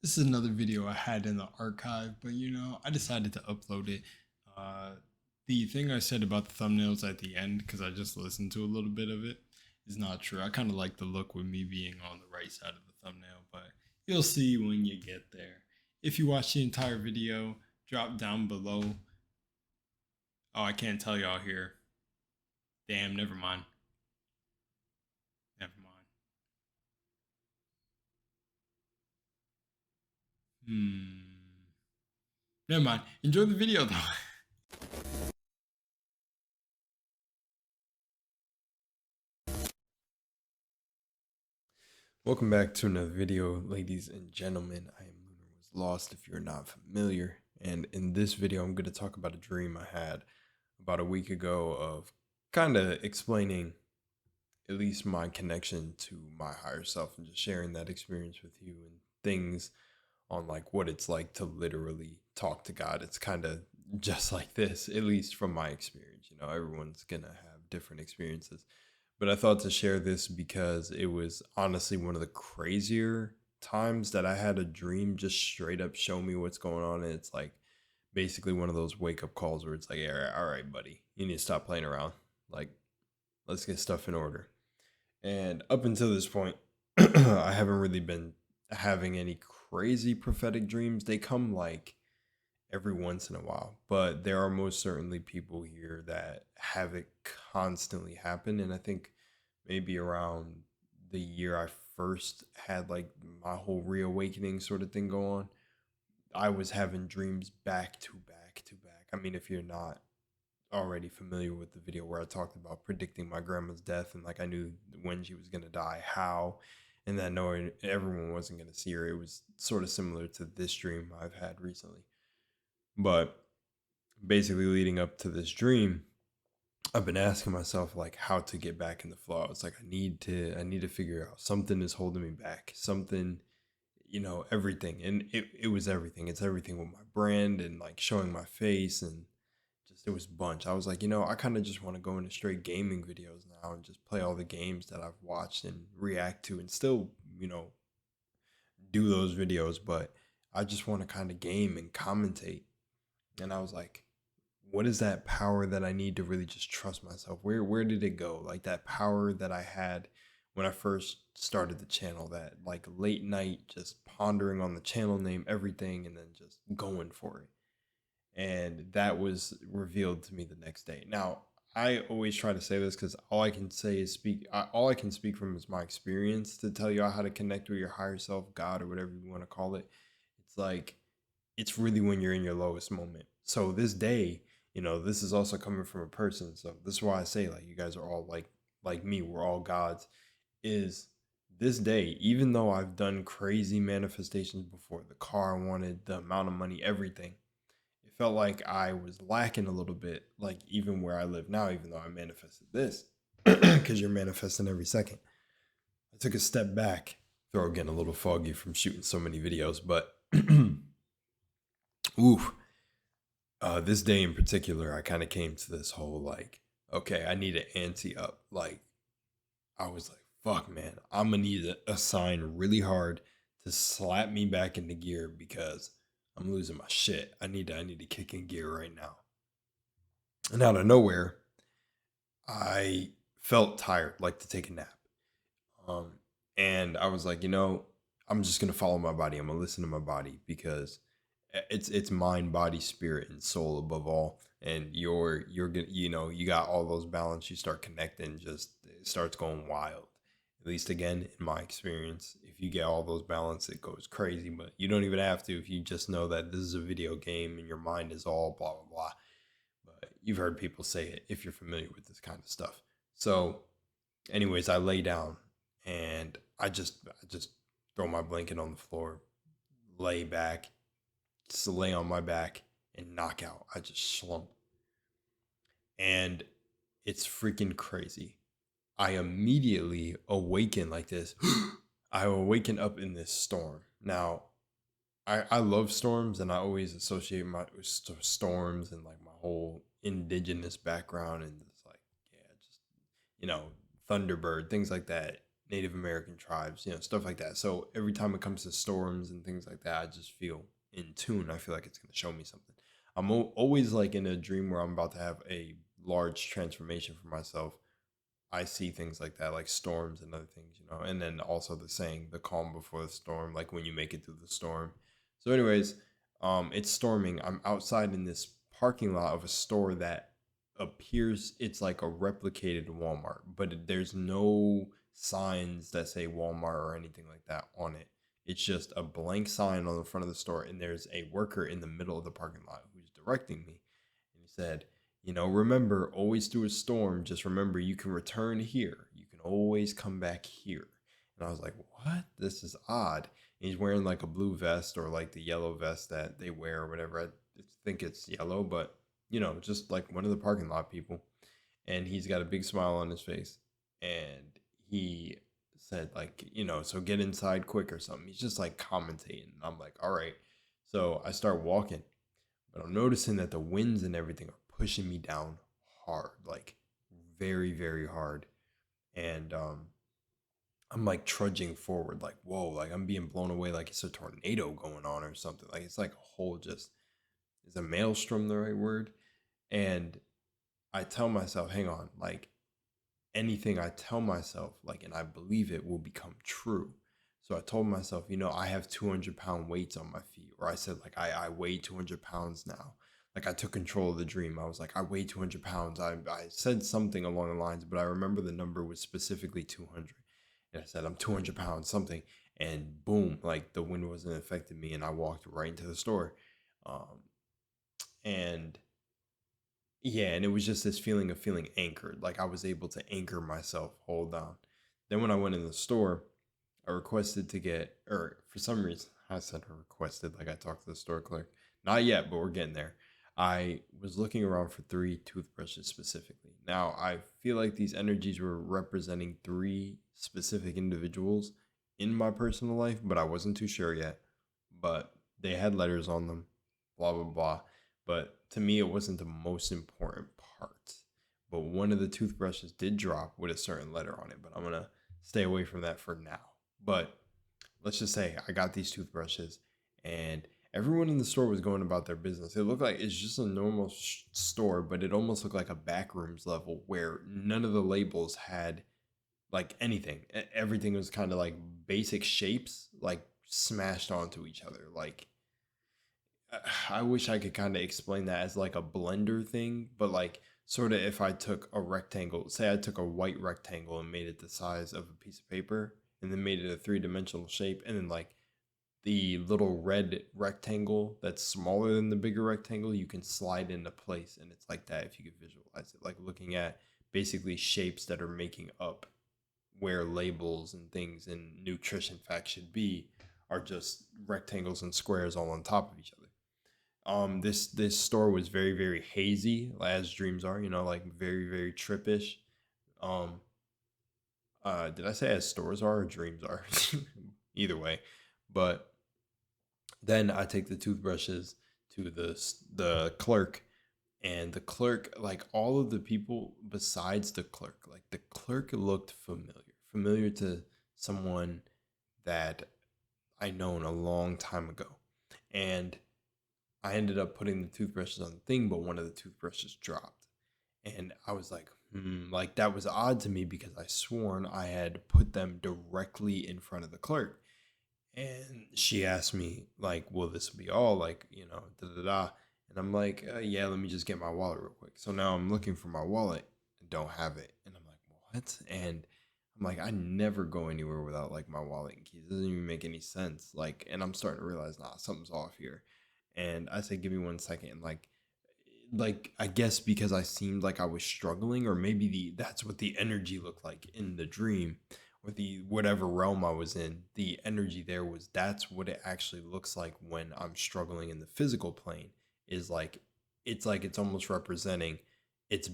This is another video I had in the archive, but I decided to upload it. Uh, the thing I said about the thumbnails at the end, because I just listened to a little bit of it, is not true. I kind of like the look with me being on the right side of the thumbnail, but you'll see when you get there. If you watch the entire video, drop down below. Oh, I can't tell y'all here. Damn, never mind. Never mind. Never mind. Enjoy the video though. Welcome back to another video, ladies and gentlemen. I am LUNARWASLOST if you're not familiar. And in this video, I'm going to talk about a dream I had about a week ago of kind of explaining at least my connection to my higher self and just sharing that experience with you and things on like what it's like to literally talk to God. It's kind of just like this, at least from my experience. Everyone's going to have different experiences. But I thought to share this because it was honestly one of the crazier times that I had a dream just straight up show me what's going on. And it's like basically one of those wake up calls where it's like, all right, buddy, you need to stop playing around. Like, let's get stuff in order. And up until this point, I haven't really been having any crazy prophetic dreams. They come like every once in a while, but there are most certainly people here that have it constantly happen. And I think maybe around the year I first had like my whole reawakening sort of thing go on, I was having dreams back to back to back. I mean, if you're not already familiar with the video where I talked about predicting my grandma's death and like I knew when she was going to die, how, and that knowing everyone wasn't going to see her, it was sort of similar to this dream I've had recently. But basically leading up to this dream, I've been asking myself like how to get back in the flow. It's like I need to figure out something is holding me back. Something, everything. And it was everything. It's everything with my brand and like showing my face and just it was a bunch. I was like, I kind of just want to go into straight gaming videos now and just play all the games that I've watched and react to and still, do those videos, but I just want to kind of game and commentate. And I was like, what is that power that I need to really just trust myself? Where did it go? Like that power that I had when I first started the channel, that like late night just pondering on the channel name, everything, and then just going for it. And that was revealed to me the next day. Now, I always try to say this because all I can say is all I can speak from is my experience to tell you how to connect with your higher self, God, or whatever you want to call it. It's like, it's really when you're in your lowest moment. So this day, this is also coming from a person. So this is why I say like you guys are all like me, we're all gods. Is this day, even though I've done crazy manifestations before, the car I wanted, the amount of money, everything, it felt like I was lacking a little bit, like even where I live now, even though I manifested this, because you're manifesting every second. I took a step back, throw getting a little foggy from shooting so many videos, but ooh, this day in particular, I kind of came to this whole like, okay, I need to ante up. Like, I was like, fuck, man, I'm gonna need a sign really hard to slap me back into gear because I'm losing my shit. I need to kick in gear right now. And out of nowhere, I felt tired, like to take a nap. Um, and I was like, I'm just gonna follow my body. I'm gonna listen to my body because it's mind, body, spirit, and soul above all. And you're gonna, you got all those balance. You start connecting, just it starts going wild. At least again, in my experience, if you get all those balance, it goes crazy. But you don't even have to if you just know that this is a video game and your mind is all blah blah blah. But you've heard people say it if you're familiar with this kind of stuff. So, anyways, I lay down and I just throw my blanket on the floor, lay back, just lay on my back and knock out. I just slump. And it's freaking crazy. I immediately awaken like this. I awaken up in this storm. Now, I love storms and I always associate my storms and like my whole indigenous background and just like, yeah, just, Thunderbird, things like that. Native American tribes, stuff like that. So every time it comes to storms and things like that, I just feel in tune. I feel like it's going to show me something. I'm always like in a dream where I'm about to have a large transformation for myself. I see things like that, like storms and other things, and then also the saying, the calm before the storm, like when you make it through the storm. So, anyways, it's storming. I'm outside in this parking lot of a store that appears it's like a replicated Walmart, but there's no signs that say Walmart or anything like that on it. It's just a blank sign on the front of the store, and there's a worker in the middle of the parking lot who's directing me. And he said, remember, always through a storm, just remember you can return here. You can always come back here. And I was like, what? This is odd. And he's wearing like a blue vest or like the yellow vest that they wear or whatever. I think it's yellow, but just like one of the parking lot people. And he's got a big smile on his face. And he said, like, so get inside quick or something. He's just like commentating. I'm like, all right. So I start walking, but I'm noticing that the winds and everything are pushing me down hard, like very, very hard. And I'm like trudging forward, like, whoa, like I'm being blown away, like it's a tornado going on or something. Like it's like a whole just, is a maelstrom the right word? And I tell myself, hang on, like anything I tell myself, like, and I believe it will become true. So I told myself, I have 200-pound weights on my feet. Or I said, like, I weigh 200 pounds now. Like I took control of the dream. I was like, I weigh 200 pounds. I said something along the lines, but I remember the number was specifically 200. And I said, I'm 200 pounds, something. And boom, like the wind wasn't affecting me. And I walked right into the store. And yeah, and it was just this feeling of feeling anchored. Like I was able to anchor myself, hold on. Then when I went in the store, I requested to get, or for some reason, I said I requested, like I talked to the store clerk. Not yet, but we're getting there. I was looking around for 3 toothbrushes specifically. Now, I feel like these energies were representing 3 specific individuals in my personal life, but I wasn't too sure yet. But they had letters on them, blah, blah, blah. But to me, it wasn't the most important part. But one of the toothbrushes did drop with a certain letter on it, but I'm going to stay away from that for now. But let's just say I got these toothbrushes and everyone in the store was going about their business. It looked like it's just a normal store, but it almost looked like a backrooms level where none of the labels had like anything. Everything was kind of like basic shapes, like smashed onto each other. Like I wish I could kind of explain that as like a blender thing, but like sort of if I took a rectangle, say I took a white rectangle and made it the size of a piece of paper and then made it a 3-dimensional shape, and then like the little red rectangle that's smaller than the bigger rectangle, you can slide into place. And it's like that if you could visualize it, like looking at basically shapes that are making up where labels and things and nutrition facts should be are just rectangles and squares all on top of each other. This store was very, very hazy, as dreams are, like very, very trippish. Um, did I say as stores are or dreams are? Either way. But then I take the toothbrushes to the clerk, and the clerk, like all of the people besides the clerk, like the clerk looked familiar to someone that I known a long time ago. And I ended up putting the toothbrushes on the thing, but one of the toothbrushes dropped. And I was like, like that was odd to me because I sworn I had put them directly in front of the clerk. And she asked me, like, will this be all? Like, da da da. And I'm like, yeah, let me just get my wallet real quick. So now I'm looking for my wallet and don't have it. And I'm like, what? And I'm like, I never go anywhere without like my wallet and keys. It doesn't even make any sense. Like, and I'm starting to realize, nah, something's off here. And I said, give me 1 second. And like I guess because I seemed like I was struggling, or maybe that's what the energy looked like in the dream, or the whatever realm I was in. The energy there was, that's what it actually looks like when I'm struggling in the physical plane. Is like it's almost representing, it's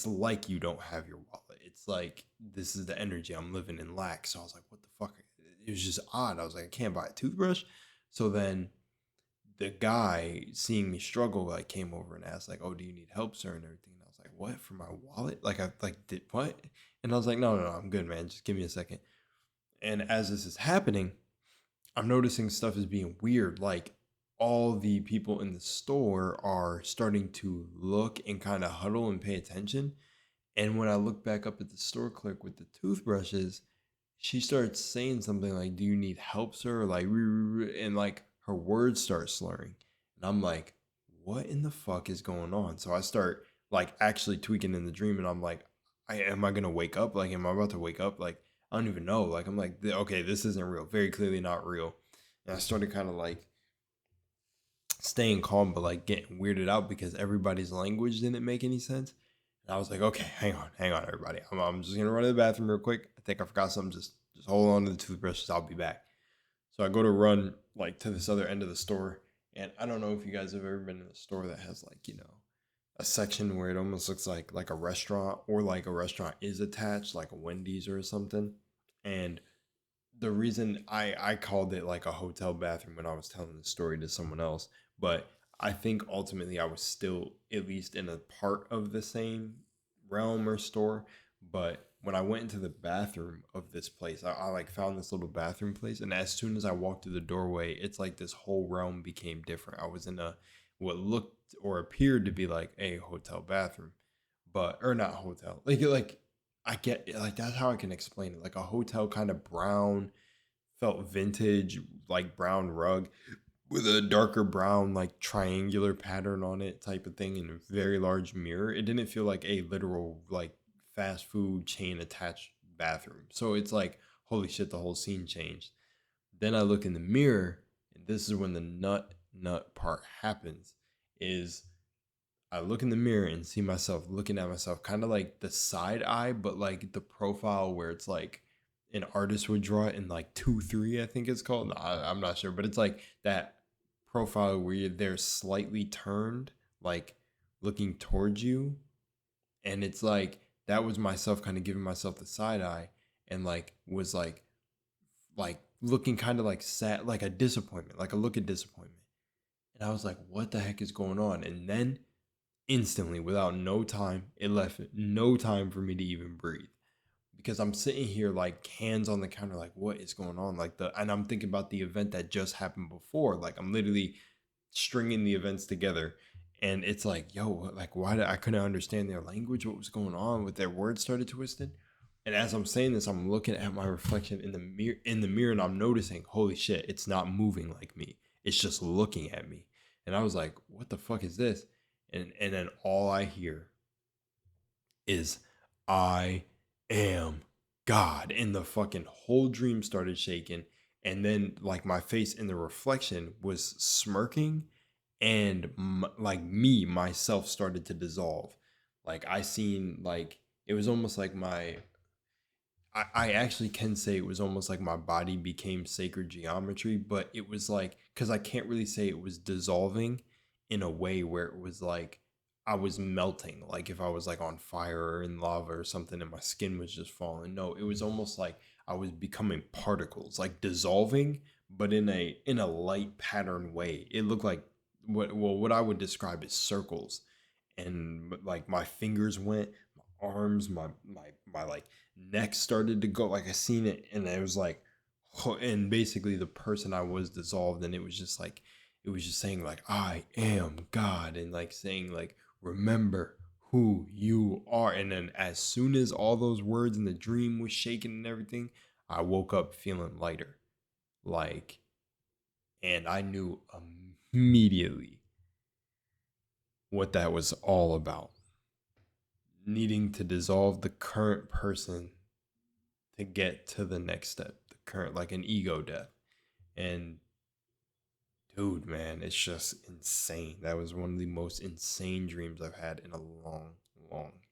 like you don't have your wallet. It's like this is the energy I'm living in lack. So I was like, what the fuck? It was just odd. I was like, I can't buy a toothbrush. So then the guy, seeing me struggle, like came over and asked like, oh, do you need help, sir, and everything. And I was like, what, for my wallet? Like I like did what? And I was like, no, I'm good, man. Just give me a second. And as this is happening, I'm noticing stuff is being weird. Like all the people in the store are starting to look and kind of huddle and pay attention. And when I look back up at the store clerk with the toothbrushes, she starts saying something like, "Do you need help, sir?" Like, and like her words start slurring. And I'm like, what in the fuck is going on? So I start like actually tweaking in the dream, and I'm like, am I gonna wake up? Like, am I about to wake up? Like, I don't even know. Like, I'm like, okay, this isn't real. Very clearly not real. And I started kind of like staying calm, but like getting weirded out because everybody's language didn't make any sense. And I was like, okay, hang on, everybody. I'm just gonna run to the bathroom real quick. I think I forgot something. Just hold on to the toothbrushes. I'll be back. So I go to run like to this other end of the store, and I don't know if you guys have ever been in a store that has like a section where it almost looks like a restaurant, or like a restaurant is attached, like a Wendy's or something. And the reason I called it like a hotel bathroom when I was telling the story to someone else, but I think ultimately I was still at least in a part of the same realm or store. But when I went into the bathroom of this place, I like found this little bathroom place, and as soon as I walked through the doorway, it's like this whole realm became different. I was in a what looked or appeared to be like a hotel bathroom, but or not hotel, like I get like that's how I can explain it. Like a hotel kind of brown, felt vintage, like brown rug with a darker brown, like triangular pattern on it, type of thing, and a very large mirror. It didn't feel like a literal like fast food chain attached bathroom. So it's like, holy shit, the whole scene changed. Then I look in the mirror, and this is when the nut part happens. Is I look in the mirror and see myself looking at myself, kind of like the side eye, but like the profile where it's like an artist would draw it in like 2-3, I think it's called. I'm not sure, but it's like that profile where they're slightly turned, like looking towards you. And it's like that was myself kind of giving myself the side eye, and like was like looking kind of like sad, like a disappointment, like a look of disappointment. And I was like, what the heck is going on? And then instantly, without no time, it left no time for me to even breathe, because I'm sitting here like hands on the counter, like what is going on? Like and I'm thinking about the event that just happened before. Like I'm literally stringing the events together, and it's like, yo, like why did I couldn't understand their language? What was going on with their words started twisted? And as I'm saying this, I'm looking at my reflection in the mirror, and I'm noticing, holy shit, it's not moving like me. It's just looking at me. And I was like, what the fuck is this? And then all I hear is, I am God. And the fucking whole dream started shaking. And then like my face in the reflection was smirking, and like me myself started to dissolve. Like I seen like it was almost like I actually can say it was almost like my body became sacred geometry, but it was like, because I can't really say it was dissolving in a way where it was like I was melting, like if I was like on fire or in lava or something and my skin was just falling. No, it was almost like I was becoming particles, like dissolving, but in a light pattern way. It looked like what I would describe as circles, and like my fingers went, my arms, my like neck started to go, like I seen it, and it was like, and basically the person I was dissolved, and it was just like, it was just saying like, I am God, and like saying like, remember who you are. And then as soon as all those words in the dream was shaking and everything, I woke up feeling lighter, like, and I knew immediately what that was all about. Needing to dissolve the current person to get to the next step, the current, like an ego death. And dude, man, it's just insane. That was one of the most insane dreams I've had in a long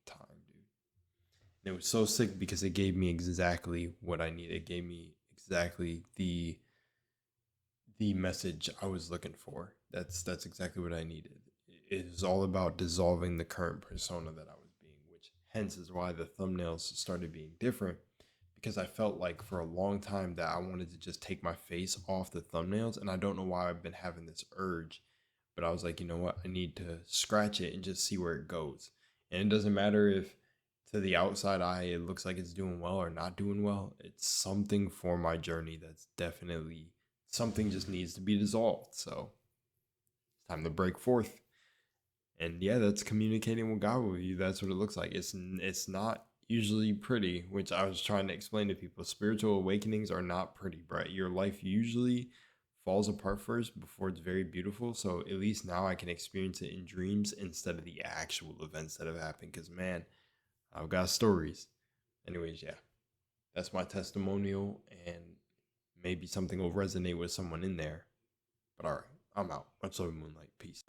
time, dude. And it was so sick because it gave me exactly what I needed. It gave me exactly the message I was looking for. That's exactly what I needed. It is all about dissolving the current persona that I was being, which hence is why the thumbnails started being different, because I felt like for a long time that I wanted to just take my face off the thumbnails, and I don't know why I've been having this urge, but I was like, you know what? I need to scratch it and just see where it goes. And it doesn't matter if to the outside eye, it looks like it's doing well or not doing well. It's something for my journey that's definitely something just needs to be dissolved. So it's time to break forth. And yeah, that's communicating with God with you. That's what it looks like. It's not usually pretty, which I was trying to explain to people. Spiritual awakenings are not pretty, right? Your life usually falls apart first before it's very beautiful. So at least now I can experience it in dreams instead of the actual events that have happened. Because man, I've got stories. Anyways, yeah, that's my testimonial, and maybe something will resonate with someone in there. But all right, I'm out. Much love, Moonlight. Peace.